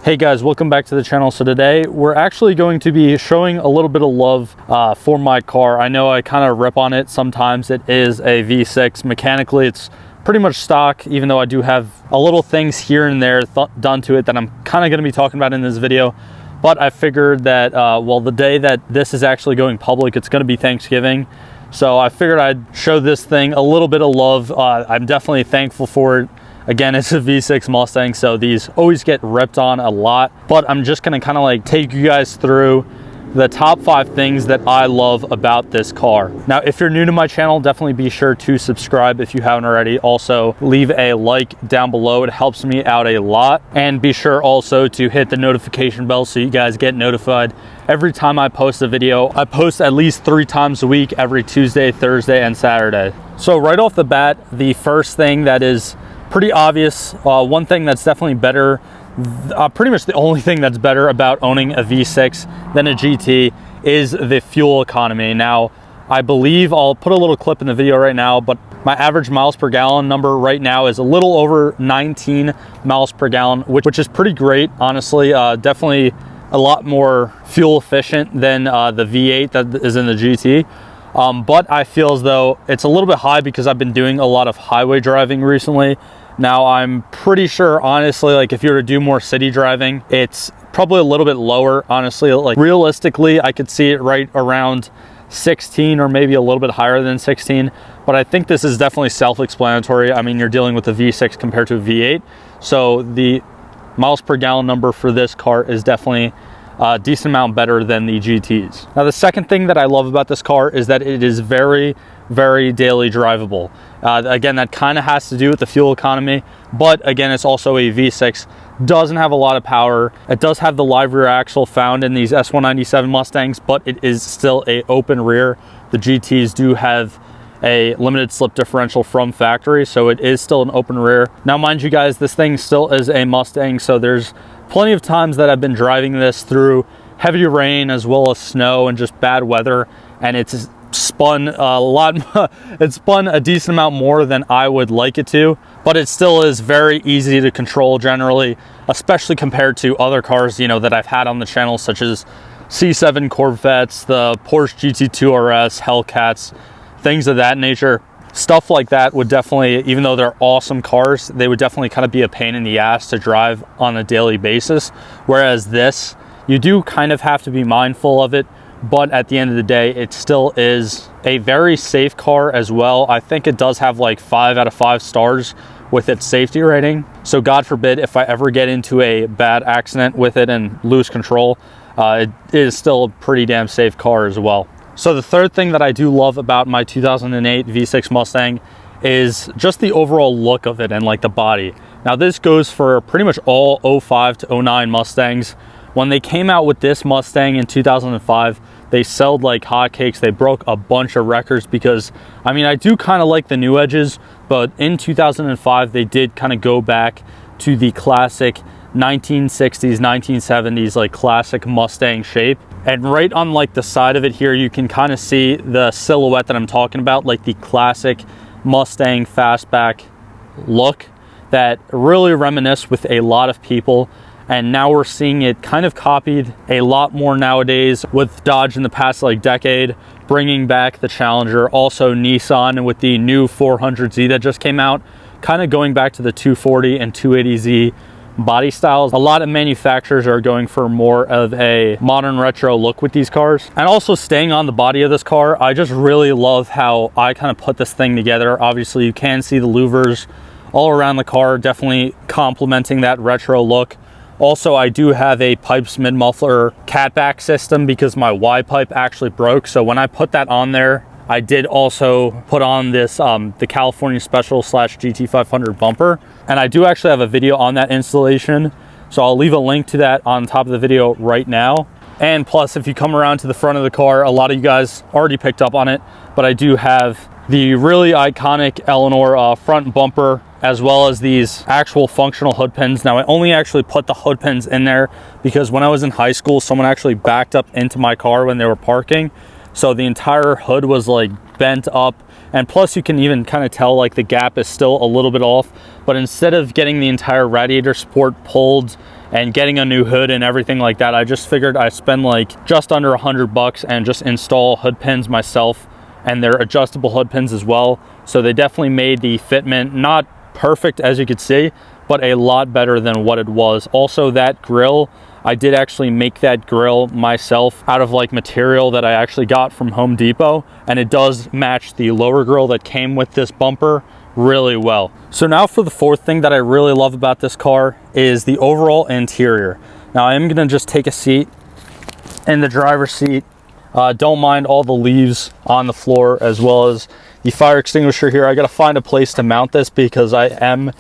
Hey guys, welcome back to the channel. So today we're actually going to be showing a little bit of love for my car. I know I kind of rip on it sometimes. It is a V6. Mechanically, it's pretty much stock, even though I do have a little things here and there done to it that I'm kind of going to be talking about in this video. But I figured that, well, the day that this is actually going public, it's going to be Thanksgiving. So I figured I'd show this thing a little bit of love. I'm definitely thankful for it. Again, it's a V6 Mustang, so these always get ripped on a lot, but I'm just gonna kind of like take you guys through the top 5 things that I love about this car. Now, if you're new to my channel, definitely be sure to subscribe if you haven't already. Also, leave a like down below. It helps me out a lot. And be sure also to hit the notification bell so you guys get notified every time I post a video. I post at least 3 times a week, every Tuesday, Thursday, and Saturday. So right off the bat, the first thing that is pretty obvious, one thing that's definitely better, pretty much the only thing that's better about owning a V6 than a GT is the fuel economy. Now, I believe I'll put a little clip in the video right now, but my average miles per gallon number right now is a little over 19 miles per gallon, which is pretty great, honestly. Definitely a lot more fuel efficient than the V8 that is in the GT. But I feel as though it's a little bit high because I've been doing a lot of highway driving recently. Now, I'm pretty sure, honestly, like if you were to do more city driving, it's probably a little bit lower, honestly. Like realistically, I could see it right around 16 or maybe a little bit higher than 16. But I think this is definitely self-explanatory. I mean, you're dealing with a V6 compared to a V8. So the miles per gallon number for this car is definitely a decent amount better than the GTs. Now, the second thing that I love about this car is that it is very, very daily drivable. Again, that kind of has to do with the fuel economy, but again, it's also a V6, doesn't have a lot of power. It does have the live rear axle found in these S197 Mustangs, but it is still a open rear. The GTs do have a limited slip differential from factory, so it is still an open rear. Now, mind you guys, this thing still is a Mustang, so there's plenty of times that I've been driving this through heavy rain as well as snow and just bad weather, and it's spun a lot. It spun a decent amount more than I would like it to, but it still is very easy to control generally, especially compared to other cars, you know, that I've had on the channel, such as C7 Corvettes, the Porsche GT2 RS, Hellcats, things of that nature. Stuff like that would definitely, even though they're awesome cars, they would definitely kind of be a pain in the ass to drive on a daily basis. Whereas this, you do kind of have to be mindful of it, but at the end of the day, it still is a very safe car as well. I think it does have like 5 out of 5 stars with its safety rating. So God forbid if I ever get into a bad accident with it and lose control, it is still a pretty damn safe car as well. So the third thing that I do love about my 2008 V6 Mustang is just the overall look of it and like the body. Now, this goes for pretty much all 05 to 09 Mustangs. When they came out with this Mustang in 2005, they sold like hotcakes. They broke a bunch of records because, I mean, I do kind of like the new edges, but in 2005, they did kind of go back to the classic 1960s, 1970s, like classic Mustang shape. And right on like the side of it here, you can kind of see the silhouette that I'm talking about, like the classic Mustang fastback look that really reminisce with a lot of people. And now we're seeing it kind of copied a lot more nowadays with Dodge in the past like decade, bringing back the Challenger. Also Nissan with the new 400Z that just came out, kind of going back to the 240 and 280Z body styles. A lot of manufacturers are going for more of a modern retro look with these cars. And also staying on the body of this car, I just really love how I kind of put this thing together. Obviously, you can see the louvers all around the car, definitely complementing that retro look. Also, I do have a pipes mid-muffler catback system because my Y pipe actually broke. So when I put that on there, I did also put on this, the California Special / GT500 bumper. And I do actually have a video on that installation. So I'll leave a link to that on top of the video right now. And plus, if you come around to the front of the car, a lot of you guys already picked up on it, but I do have the really iconic Eleanor front bumper, as well as these actual functional hood pins. Now, I only actually put the hood pins in there because when I was in high school, someone actually backed up into my car when they were parking. So the entire hood was like bent up, and plus you can even kind of tell like the gap is still a little bit off. But instead of getting the entire radiator support pulled and getting a new hood and everything like that, I just figured I'd spend like just under $100 and just install hood pins myself, and they're adjustable hood pins as well. So they definitely made the fitment not perfect, as you could see, but a lot better than what it was. Also, that grill, I did actually make that grill myself out of like material that I actually got from Home Depot, and it does match the lower grill that came with this bumper really well. So now for the fourth thing that I really love about this car is the overall interior. Now I am gonna just take a seat in the driver's seat. Don't mind all the leaves on the floor, as well as the fire extinguisher here. I gotta find a place to mount this because I am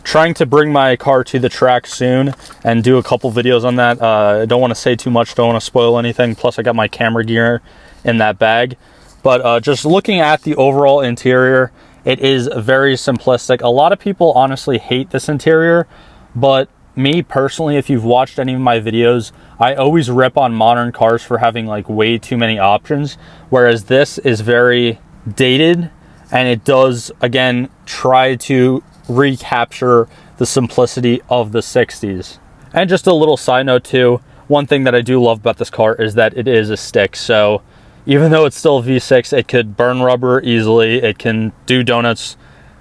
trying to bring my car to the track soon and do a couple videos on that. I don't want to say too much, don't want to spoil anything. Plus I got my camera gear in that bag. But just looking at the overall interior, it is very simplistic. A lot of people honestly hate this interior, but me personally, if you've watched any of my videos, I always rip on modern cars for having like way too many options, whereas this is very dated, and it does again try to recapture the simplicity of the 60s. And just a little side note too, one thing that I do love about this car is that it is a stick. So even though it's still a V6, it could burn rubber easily, it can do donuts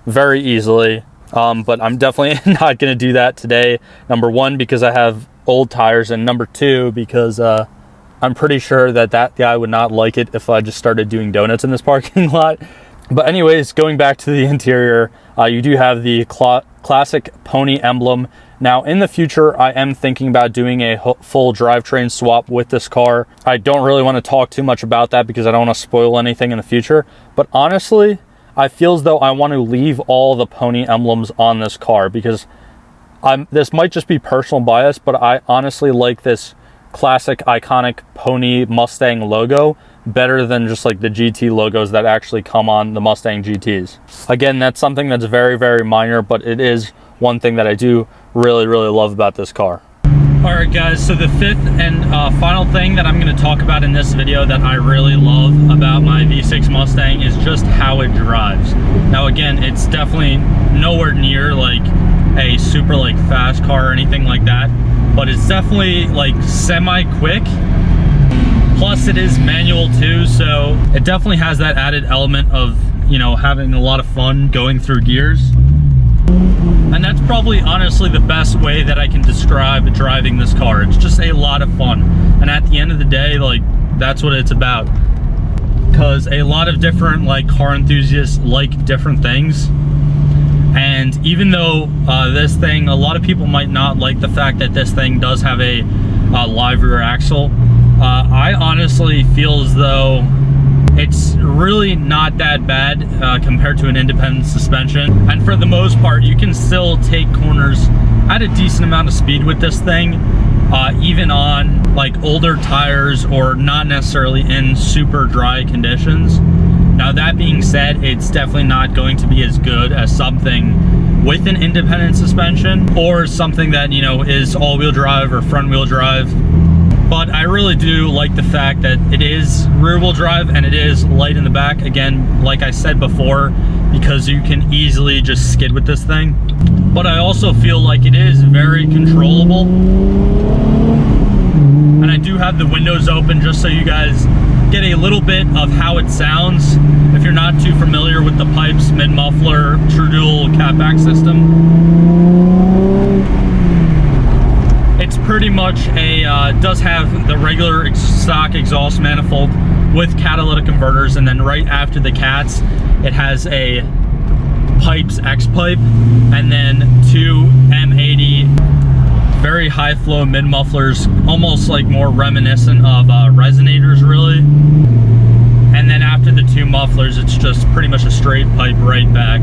very easily. But I'm definitely not going to do that today. Number one, because I have old tires, and number two, because I'm pretty sure that that guy would not like it if I just started doing donuts in this parking lot. But anyways, going back to the interior, you do have the classic pony emblem. Now in the future, I am thinking about doing a full drivetrain swap with this car. I don't really want to talk too much about that because I don't want to spoil anything in the future. But honestly, I feel as though I want to leave all the pony emblems on this car because this might just be personal bias, but I honestly like this classic iconic pony Mustang logo better than just like the GT logos that actually come on the Mustang GTs. Again, that's something that's very, very minor, but it is one thing that I do really, really love about this car. All right, guys, so the fifth and final thing that I'm going to talk about in this video that I really love about my V6 Mustang is just how it drives. Now, again, it's definitely nowhere near like a super like fast car or anything like that, but it's definitely like semi-quick. Plus it is manual too, so it definitely has that added element of, you know, having a lot of fun going through gears. And that's probably honestly the best way that I can describe driving this car. It's just a lot of fun. And at the end of the day, like, that's what it's about. Because a lot of different like car enthusiasts like different things. And even though this thing, a lot of people might not like the fact that this thing does have a live rear axle, I honestly feel as though it's really not that bad compared to an independent suspension. And for the most part, you can still take corners at a decent amount of speed with this thing, even on like older tires or not necessarily in super dry conditions. Now that being said, it's definitely not going to be as good as something with an independent suspension or something that, you know, is all-wheel drive or front-wheel drive. But I really do like the fact that it is rear-wheel drive and it is light in the back. Again, like I said before, because you can easily just skid with this thing. But I also feel like it is very controllable. And I do have the windows open just so you guys get a little bit of how it sounds if you're not too familiar with the pipes, mid-muffler, true dual catback system. It's pretty much a, does have the regular stock exhaust manifold with catalytic converters, and then right after the cats, it has a pipes X-pipe, and then two M80 very high flow mid mufflers, almost like more reminiscent of resonators really. And then after the two mufflers, it's just pretty much a straight pipe right back.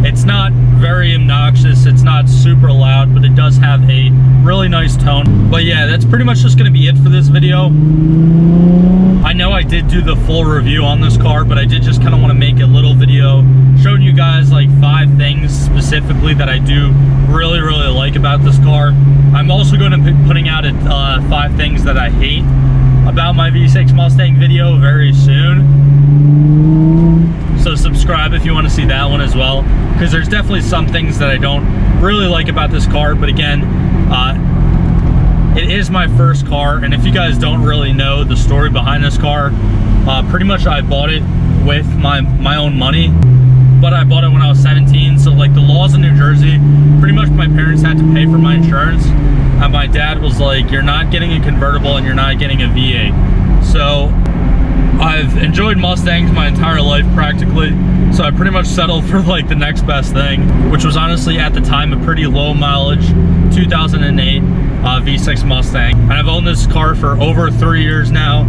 It's not very obnoxious, it's not super loud, but it does have a really nice tone. But yeah, that's pretty much just gonna be it for this video. I know I did do the full review on this car, but I did just kind of want to make a little video showing you guys like 5 things specifically that I do really like about this car. I'm also going to be putting out 5 things that I hate. about my V6 Mustang video very soon. So subscribe if you want to see that one as well, because there's definitely some things that I don't really like about this car. But again, it is my first car, and if you guys don't really know the story behind this car, pretty much I bought it with my own money, but I bought it when I was 17. So like the laws in New Jersey, pretty much my parents had to pay for my insurance, and my dad was like, you're not getting a convertible and you're not getting a V8. So I've enjoyed Mustangs my entire life practically, so I pretty much settled for like the next best thing, which was honestly at the time a pretty low mileage 2008 V6 Mustang. And I've owned this car for over 3 years now,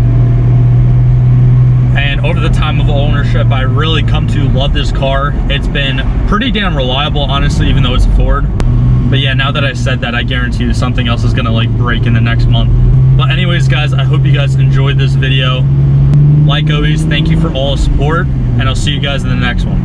and over the time of ownership I really come to love this car. It's been pretty damn reliable, honestly, even though it's a Ford. But yeah, now that I said that, I guarantee you something else is gonna like break in the next month. But anyways guys, I hope you guys enjoyed this video. Like always, thank you for all the support, and I'll see you guys in the next one.